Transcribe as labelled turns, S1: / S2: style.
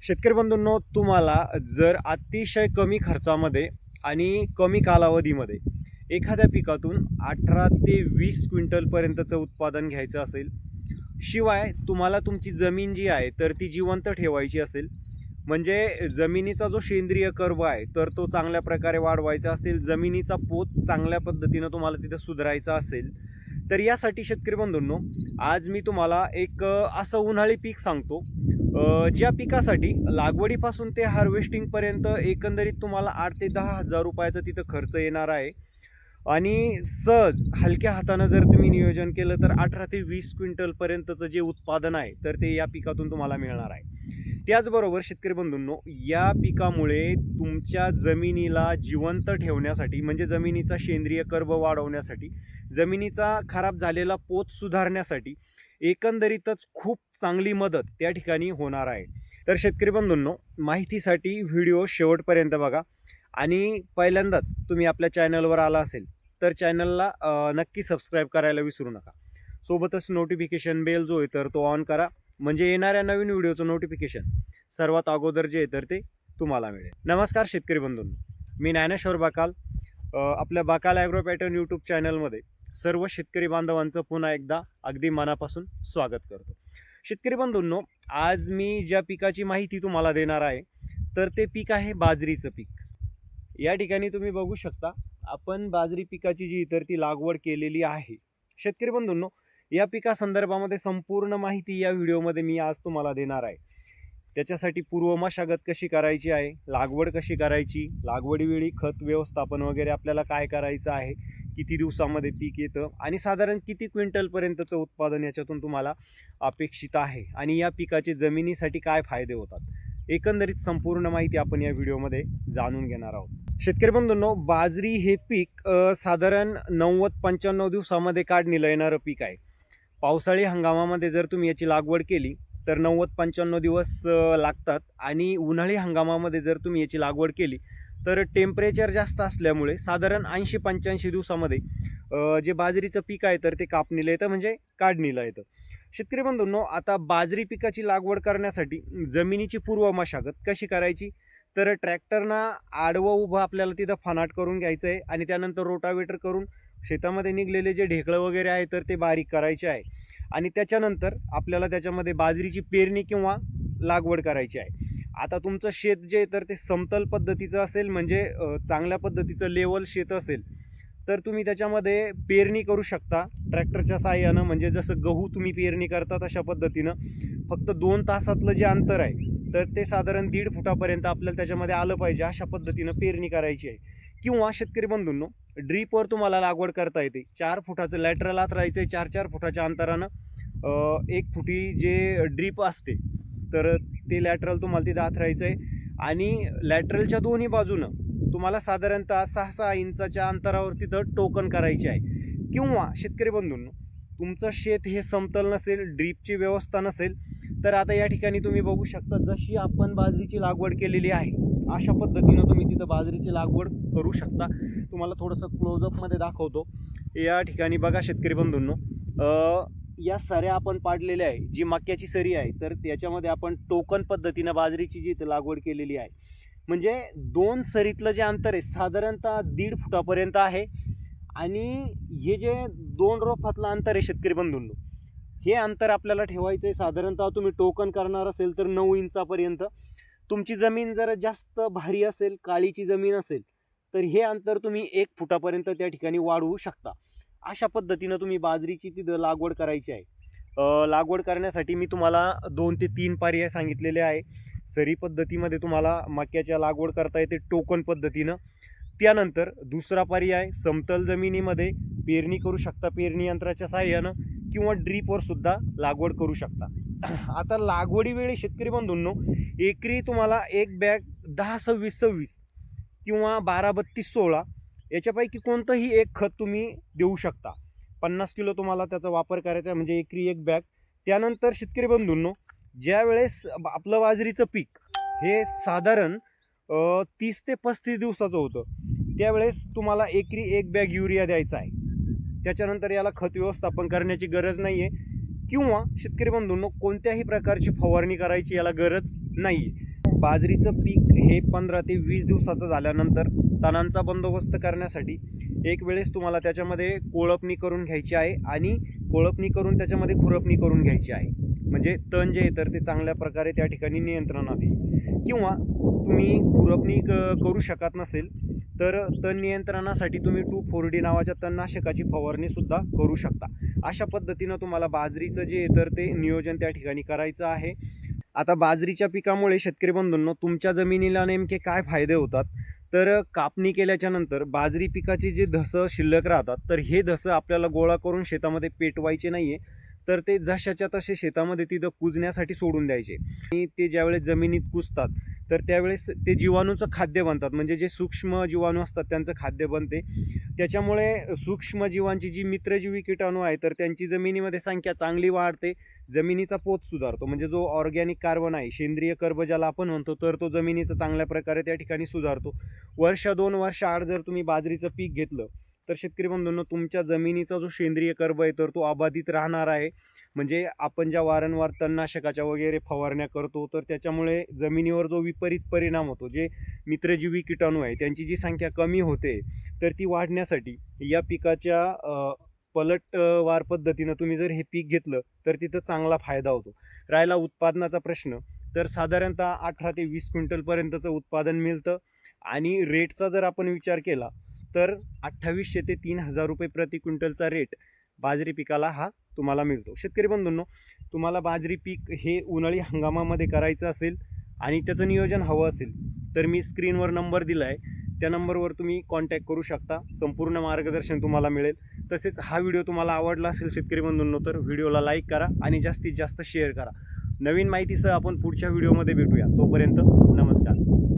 S1: शेतकरी बंधूंनो, तुम्हाला जर अतिशय कमी खर्चामध्ये आणि कमी कालावधीमध्ये एखाद्या पिकातून 18 ते 20 क्विंटलपर्यंतचं उत्पादन घ्यायचं असेल, शिवाय तुम्हाला तुमची जमीन जी आहे तर ती जिवंत ठेवायची असेल, म्हणजे जमिनीचा जो सेंद्रिय कर्ब आहे तर तो चांगल्या प्रकारे वाढवायचा असेल, जमिनीचा पोत चांगल्या पद्धतीनं तुम्हाला तिथं सुधारायचा असेल, तर यासाठी शेतकरी बंधूंनो, आज मी तुम्हाला एक असं उन्हाळी पीक सांगतो, ज्या पिकासाठी लागवडीपासून ते हार्वेस्टिंगपर्यंत एकंदरीत तुम्हाला 8 ते 10 हजार रुपयाचा तिथं खर्च येणार आहे. आणि सहज हलक्या हातानं जर तुम्ही नियोजन केलं तर 18 ते 20 क्विंटलपर्यंतचं जे उत्पादन आहे तर ते या पिकातून तुम्हाला मिळणार आहे. त्याचबरोबर शेतकरी बंधूंनो, या पिकामुळे तुमच्या जमिनीला जिवंत ठेवण्यासाठी, म्हणजे जमिनीचा सेंद्रिय कर्ब वाढवण्यासाठी, जमिनीचा खराब झालेला पोत सुधारण्यासाठी एकंदरीतच खूप चांगली मदत त्या ठिकाणी होणार आहे. तर शेतकरी बंधूंनो, माहितीसाठी व्हिडिओ शेवटपर्यंत बघा. आणि पहिल्यांदाच तुम्ही आपल्या चॅनलवर आला असेल तर चॅनलला नक्की सबस्क्राईब करायला विसरू नका. सोबतच नोटिफिकेशन बेल जो आहे तर तो ऑन करा, म्हणजे येणाऱ्या नवीन व्हिडिओचं नोटिफिकेशन सर्वात अगोदर जे आहे तर ते तुम्हाला मिळेल. नमस्कार शेतकरी बंधूंनो, मी ज्ञानेश्वर बाकाल. आपल्या बाकाल ॲग्रो पॅटर्न यूट्यूब चॅनलमध्ये सर्व शेतकरी बांधवांचं पुन्हा एकदा अगदी मनापासून स्वागत करतो. शेतकरी बंधूंनो, आज मी ज्या पिकाची माहिती तुम्हाला देणार आहे तर ते पीक आहे बाजरीचं पीक. या ठिकाणी तुम्ही बघू शकता, आपण बाजरी पिकाची जी तर ती लागवड केलेली आहे. शेतकरी बंधूंनो, या पिका संदर्भामध्ये संपूर्ण माहिती या व्हिडिओमध्ये मी आज तुम्हाला देणार आहे. त्याच्यासाठी पूर्व मशागत कशी करायची आहे, लागवड कशी करायची, लागवडीवेळी खत व्यवस्थापन वगैरे आपल्याला काय करायचं आहे, किती दिवसामध्ये पीक येतं आणि साधारण किती क्विंटलपर्यंतचं उत्पादन याच्यातून तुम्हाला अपेक्षित आहे, आणि या पिकाचे जमिनीसाठी काय फायदे होतात, एकंदरीत संपूर्ण माहिती आपण या व्हिडिओमध्ये जाणून घेणार आहोत. शेतकरी बंधूंनो, बाजरी हे पीक साधारण 90-95 दिवसामध्ये काढणीला येणारं पीक आहे. पावसाळी हंगामामध्ये जर तुम्ही याची लागवड केली तर 90-95 दिवस लागतात, आणि उन्हाळी हंगामामध्ये जर तुम्ही याची लागवड केली तर टेम्परेचर जास्त असल्यामुळे साधारण 80-85 दिवसामध्ये जे बाजरीचं पीक आहे तर ते कापणीला येतं, म्हणजे काढणीला येतं. शेतकरी बंधूंनो, आता बाजरी पिकाची लागवड करण्यासाठी जमिनीची पूर्व मशागत कशी करायची, तर ट्रॅक्टरनं आडवं उभं आपल्याला तिथं फनाट करून घ्यायचं आहे, आणि त्यानंतर रोटावेटर करून शेतामध्ये निघलेले जे ढेकळं वगैरे आहे तर ते बारीक करायचे आहे, आणि त्याच्यानंतर आपल्याला त्याच्यामध्ये बाजरीची पेरणी किंवा लागवड करायची आहे. आता तुमचं शेत जे आहे तर ते समतल पद्धतीचं असेल, म्हणजे चांगल्या पद्धतीचं लेवल शेत असेल तर तुम्ही त्याच्यामध्ये पेरणी करू शकता ट्रॅक्टरच्या साहाय्यानं. म्हणजे जसं गहू तुम्ही पेरणी करता तशा पद्धतीनं फक्त 2 तासातलं जे अंतर आहे तर ते साधारण 1.5 फुटापर्यंत आपल्याला त्याच्यामध्ये आलं पाहिजे, अशा पद्धतीनं पेरणी करायची आहे. किंवा शेतकरी बंधूंनो, ड्रीपवर तुम्हाला लागवड करता येते. 4 फुटाचं लॅटरल आथरायचं आहे, 4-4 फुटाच्या अंतरानं 1 फुटी जे ड्रीप असते तर ते लॅटरल तुम्हाला तिथं आथरायचं आहे, आणि लॅटरलच्या दोन्ही बाजूनं तुम्हाला साधारणतः 6-6 इंचाच्या अंतरावर तिथं टोकन करायची आहे. किंवा शेतकरी बंधूंनो, तुमचं शेत हे समतल नसेल, ड्रीपची व्यवस्था नसेल, तर आता या ठिकाणी तुम्ही बघू शकता, जशी आपण बाजरीची लागवड केलेली आहे अशा पद्धतीनं तुम्ही तिथं बाजरीची लागवड करू शकता. तुम्हाला थोडंसं क्लोजअपमध्ये दाखवतो. या ठिकाणी बघा शेतकरी बंधूंनो, या सऱ्या आपण पाडलेल्या आहे, जी मक्याची सरी आहे तर त्याच्यामध्ये आपण टोकन पद्धतीनं बाजरीची जी लागवड केलेली आहे. म्हणजे 2 सरीतलं जे अंतर आहे साधारणतः 1.5 फुटापर्यंत आहे, आणि हे जे 2 रोपातलं अंतर आहे शेतकरी बंधूंनो, हे अंतर आपल्याला ठेवायचं आहे. साधारणतः तुम्ही टोकन करणार असेल तर 9 इंचापर्यंत. तुमची जमीन जर जास्त भारी असेल, काळीची जमीन असेल, तर हे अंतर तुम्ही 1 फुटापर्यंत त्या ठिकाणी वाढवू शकता. अशा पद्धतीनं तुम्ही बाजरीची तिथं लागवड करायची आहे. लागवड करण्यासाठी मी तुम्हाला 2 ते 3 पर्याय सांगितलेले आहे. सरी पद्धतीमध्ये तुम्हाला मक्याच्या लागवड करता येते टोकन पद्धतीनं. त्यानंतर दुसरा पर्याय, समतल जमिनीमध्ये पेरणी करू शकता पेरणी यंत्राच्या साहाय्यानं, किंवा ड्रीपवर सुद्धा लागवड करू शकता. आता लागवडीवेळी शेतकरी बंधूंनो, एकरी तुम्हाला एक बॅग 10-26-26 किंवा 12-32-16 याच्यापैकी कोणतंही एक खत तुम्ही देऊ शकता. 50 किलो तुम्हाला त्याचा वापर करायचा आहे, म्हणजे एकरी एक बॅग. त्यानंतर शेतकरी बंधूंनो, ज्या वेळेस आपलं बाजरीचं पीक हे साधारण 30 ते 35 दिवसाचं होतं, त्यावेळेस तुम्हाला एकरी एक बॅग युरिया द्यायचा आहे. त्याच्यानंतर याला खत व्यवस्थापन करण्याची गरज नाही आहे, किंवा शेतकरी बंधूंनो, कोणत्याही प्रकारची फवारणी करायची याला गरज नाही आहे. बाजरीचं पीक हे 15 ते 20 दिवसाचं झाल्यानंतर तणांचा बंदोबस्त करण्यासाठी एक वेळेस तुम्हाला त्याच्यामध्ये कोळपणी करून घ्यायची आहे आणि कोळपणी करून त्याच्यामध्ये खुरपणी करून घ्यायची आहे. म्हणजे तण जे आहे तर ते चांगल्या प्रकारे त्या ठिकाणी नियंत्रणात येईल. किंवा तुम्ही खुरपणी करू शकत नसेल तर तण नियंत्रणासाठी तुम्ही 2,4-D नावाच्या तणनाशकाची फवारणीसुद्धा करू शकता. अशा पद्धतीनं तुम्हाला बाजरीचं जे आहे तर ते नियोजन त्या ठिकाणी करायचं आहे. आता बाजरीच्या पिकामुळे शेतकरी बंधूंनो तुमच्या जमिनीला नेमके काय फायदे होतात, तर कापणी केल्याच्या नंतर बाजरी पिकाचे जे धसं शिल्लक राहतात तर हे धसं आपल्याला गोळा करून शेतामध्ये पेटवायचे नाही आहे, तर ते जशाच्या तसे शेतामध्ये तिथं कुजण्यासाठी सोडून द्यायचे. आणि ते ज्यावेळेस जमिनीत कुजतात तर त्यावेळेस ते जीवाणूचं खाद्य बनतात. म्हणजे जे सूक्ष्म जीवाणू असतात त्यांचं खाद्य बनते. त्याच्यामुळे सूक्ष्म जीवांची जी मित्रजीवी कीटाणू आहे तर त्यांची जमिनीमध्ये संख्या चांगली वाढते. जमिनीचा पोत सुधारतो. म्हणजे जो ऑर्गॅनिक कार्बन आहे, सेंद्रिय कर्ब ज्याला आपण म्हणतो, तर तो जमिनीचा चांगल्या प्रकारे त्या ठिकाणी सुधारतो. 1-2 वर्ष आड जर तुम्ही बाजरीचं पीक घेतलं तर शेतकरी बंधूंनो तुमच्या जमिनीचा जो सेंद्रिय कर्ब आहे तर तो अबाधित राहणार आहे. म्हणजे आपण ज्या वारंवार तणनाशकाच्या वगैरे फवारण्या करतो तर त्याच्यामुळे जमिनीवर जो विपरीत परिणाम होतो, जे मित्रजीवी कीटाणू आहे त्यांची जी संख्या कमी होते तर ती वाढण्यासाठी या पिकाच्या पलटवार पद्धतीनं तुम्ही जर हे पीक घेतलं तर तिथं चांगला फायदा होतो. राहिला उत्पादनाचा प्रश्न, तर साधारणतः 18 ते 20 क्विंटलपर्यंतचं उत्पादन मिळतं. आणि रेटचा जर आपण विचार केला तर 2800 ते 3000 रुपये प्रति क्विंटलचा रेट बाजरी पिकाला हा तुम्हाला मिळतो. शेतकरी बंधूंनो, तुम्हाला बाजरी पीक हे उन्हाळी हंगामामध्ये करायचं असेल आणि त्याचं नियोजन हवं असेल तर मी स्क्रीनवर नंबर दिला आहे, त्या नंबरवर तुम्ही कॉन्टॅक्ट करू शकता. संपूर्ण मार्गदर्शन तुम्हाला मिळेल. तसेच हा व्हिडिओ तुम्हाला आवडला असेल शेतकरी बंधूंनो तर व्हिडिओला लाईक करा आणि जास्तीत जास्त शेअर करा. नवीन माहितीसह आपण पुढच्या व्हिडिओमध्ये भेटूया. तोपर्यंत नमस्कार.